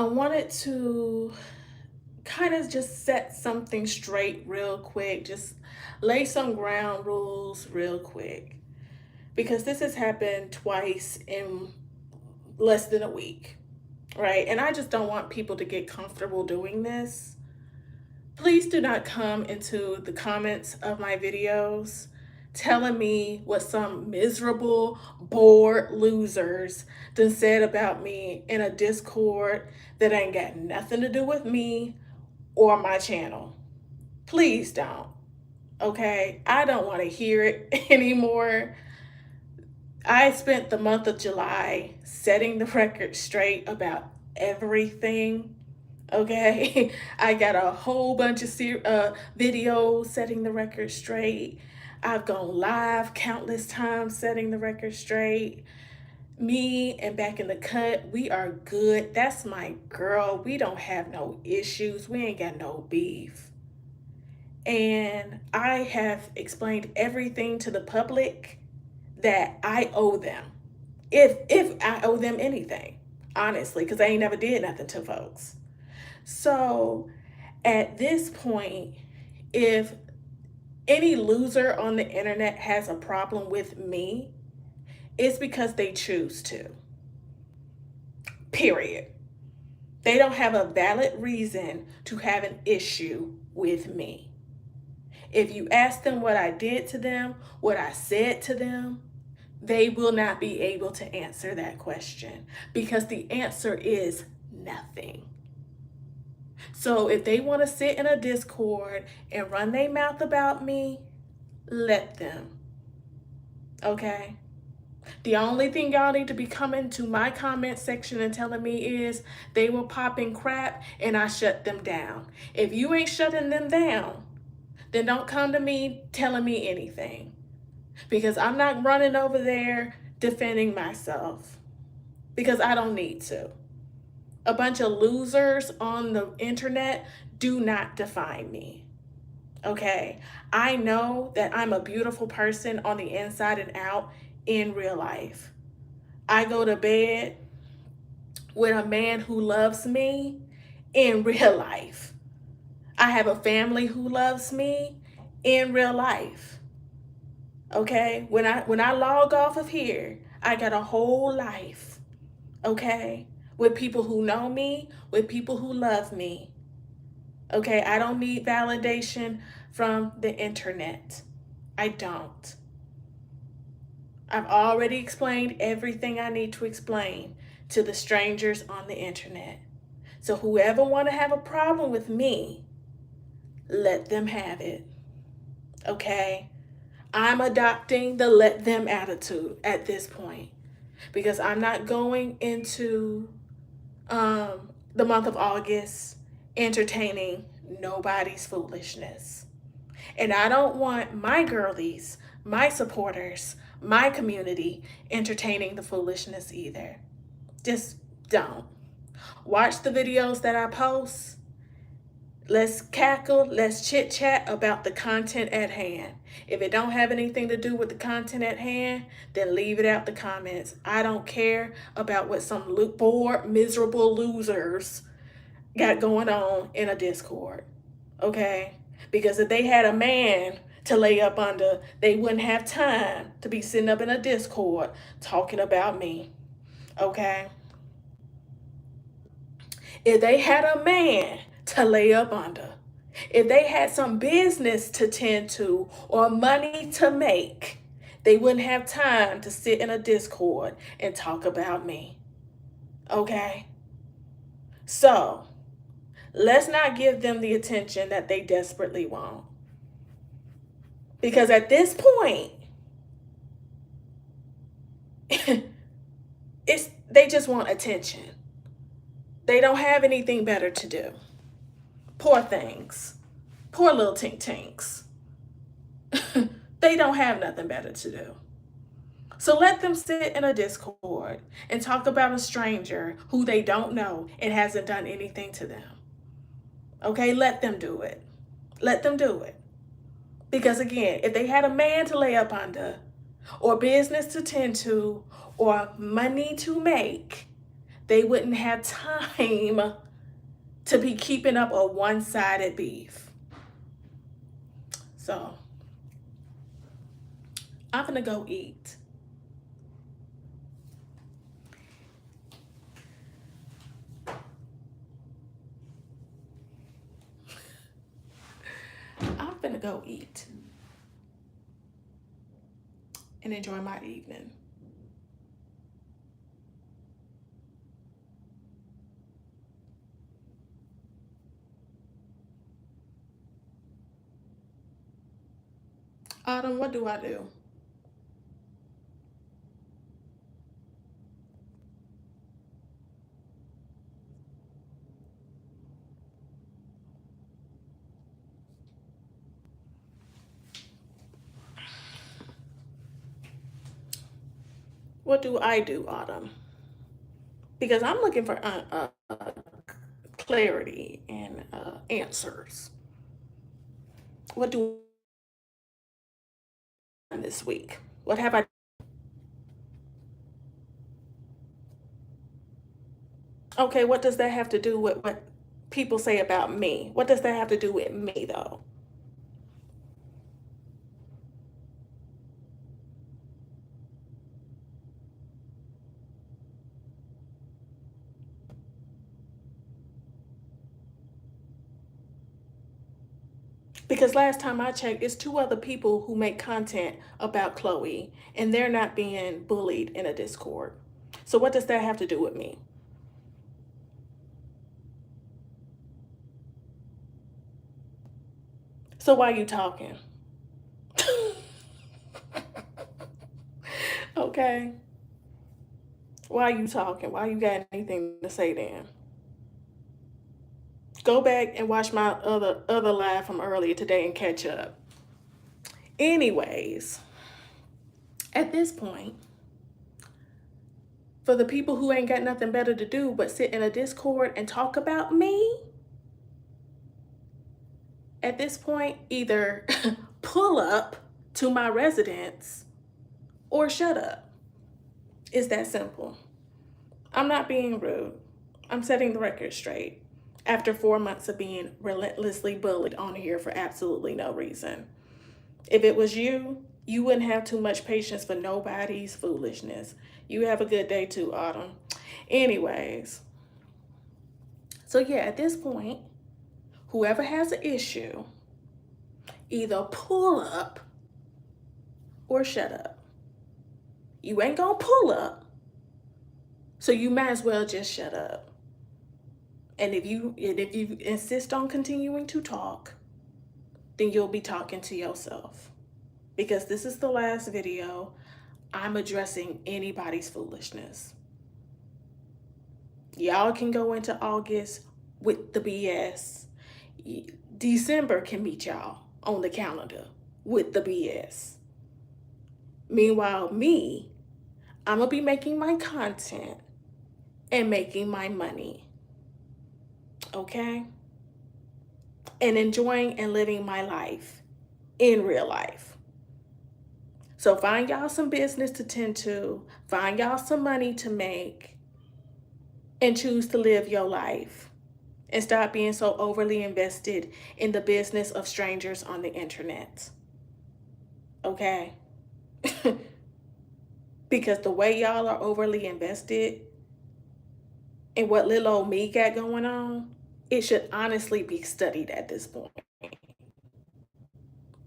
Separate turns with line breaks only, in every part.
I wanted to kind of just set something straight real quick, just lay some ground rules real quick, because this has happened twice in less than a week, right? And I just don't want people to get comfortable doing this. Please do not come into the comments of my videos telling me what some miserable, bored losers done said about me in a Discord that ain't got nothing to do with me or my channel. Please don't. Okay? I don't want to hear it anymore. I spent the month of July setting the record straight about everything. Okay, I got a whole bunch of videos setting the record straight. I've gone live countless times setting the record straight. Me and Back in the Cut, we are good. That's my girl. We don't have no issues. We ain't got no beef. And I have explained everything to the public that I owe them. If I owe them anything, honestly, because I ain't never did nothing to folks. So at this point, if any loser on the internet has a problem with me, it's because they choose to. Period. They don't have a valid reason to have an issue with me. If you ask them what I did to them, what I said to them, they will not be able to answer that question because the answer is nothing. So if they want to sit in a Discord and run their mouth about me, let them. Okay? The only thing y'all need to be coming to my comment section and telling me is they were popping crap and I shut them down. If you ain't shutting them down, then don't come to me telling me anything. Because I'm not running over there defending myself. Because I don't need to. A bunch of losers on the internet do not define me. Okay? I know that I'm a beautiful person on the inside and out in real life. I go to bed with a man who loves me in real life. I have a family who loves me in real life. Okay? When I log off of here, I got a whole life. Okay? With people who know me, with people who love me. Okay? I don't need validation from the internet. I don't. I've already explained everything I need to explain to the strangers on the internet. So whoever want to have a problem with me, let them have it. Okay? I'm adopting the let them attitude at this point because I'm not going into the month of August entertaining nobody's foolishness. And I don't want my girlies, my supporters, my community entertaining the foolishness either. Just don't. Watch the videos that I post. Let's cackle, let's chit chat about the content at hand. If it don't have anything to do with the content at hand, then leave it out the comments. I don't care about what some bored, miserable losers got going on in a Discord. Okay? Because if they had a man to lay up under, they wouldn't have time to be sitting up in a Discord talking about me. Okay? If they had a man to lay up under, if they had some business to tend to or money to make, they wouldn't have time to sit in a Discord and talk about me. Okay? So, let's not give them the attention that they desperately want. Because at this point, they just want attention. They don't have anything better to do. Poor things. Poor little tink tinks. They don't have nothing better to do. So let them sit in a Discord and talk about a stranger who they don't know and hasn't done anything to them. Okay, let them do it. Let them do it. Because again, if they had a man to lay up under, or business to tend to, or money to make, they wouldn't have time to be keeping up a one-sided beef. So I'm gonna go eat. I'm gonna go eat and enjoy my evening. Autumn, what do I do? What do I do, Autumn? Because I'm looking for clarity and answers. What do I do this week? What have I? Okay, what does that have to do with what people say about me? What does that have to do with me, though? Because last time I checked, it's two other people who make content about Chloe, and they're not being bullied in a Discord. So what does that have to do with me? So why are you talking? Okay. Why are you talking? Why you got anything to say then? Go back and watch my other live from earlier today and catch up. Anyways, at this point, for the people who ain't got nothing better to do but sit in a Discord and talk about me, at this point, either pull up to my residence or shut up. It's that simple. I'm not being rude. I'm setting the record straight after 4 months of being relentlessly bullied on here for absolutely no reason. If it was you, you wouldn't have too much patience for nobody's foolishness. You have a good day too, Autumn. Anyways, so yeah, at this point, whoever has an issue, either pull up or shut up. You ain't gonna pull up, so you might as well just shut up. And if you insist on continuing to talk, then you'll be talking to yourself. Because this is the last video I'm addressing anybody's foolishness. Y'all can go into August with the BS. December can meet y'all on the calendar with the BS. Meanwhile, me, I'm gonna be making my content and making my money. Okay? And enjoying and living my life in real life. So find y'all some business to tend to, find y'all some money to make, and choose to live your life. And stop being so overly invested in the business of strangers on the internet. Okay? Because the way y'all are overly invested in what little old me got going on, it should honestly be studied at this point.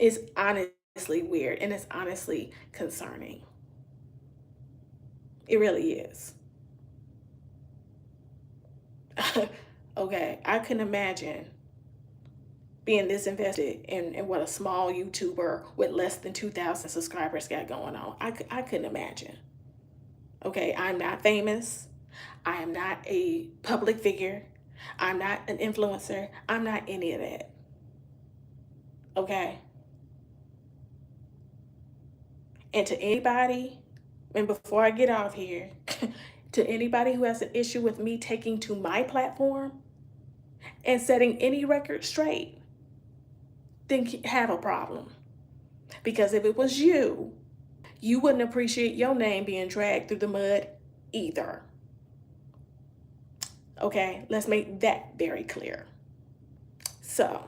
It's honestly weird and it's honestly concerning. It really is. Okay, I can imagine being this invested in what a small YouTuber with less than 2,000 subscribers got going on. I couldn't imagine. Okay, I'm not famous. I am not a public figure. I'm not an influencer. I'm not any of that. Okay? And to anybody, and before I get off here, to anybody who has an issue with me taking to my platform and setting any record straight, then have a problem. Because if it was you, you wouldn't appreciate your name being dragged through the mud either. Okay, let's make that very clear. So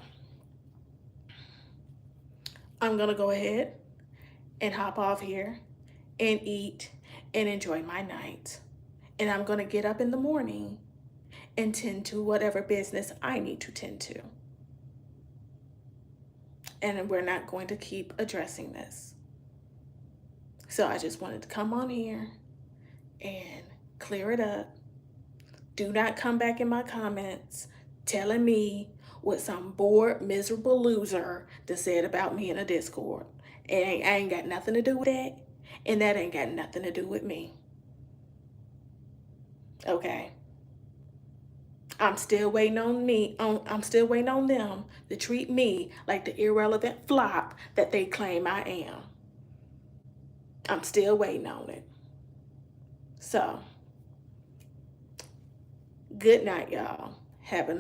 I'm gonna go ahead and hop off here and eat and enjoy my night. And I'm gonna get up in the morning and tend to whatever business I need to tend to. And we're not going to keep addressing this. So I just wanted to come on here and clear it up. Do not come back in my comments telling me what some bored, miserable loser that said about me in a Discord. I ain't got nothing to do with that, and that ain't got nothing to do with me. Okay. I'm still waiting on them to treat me like the irrelevant flop that they claim I am. I'm still waiting on it. So, good night, y'all. Have a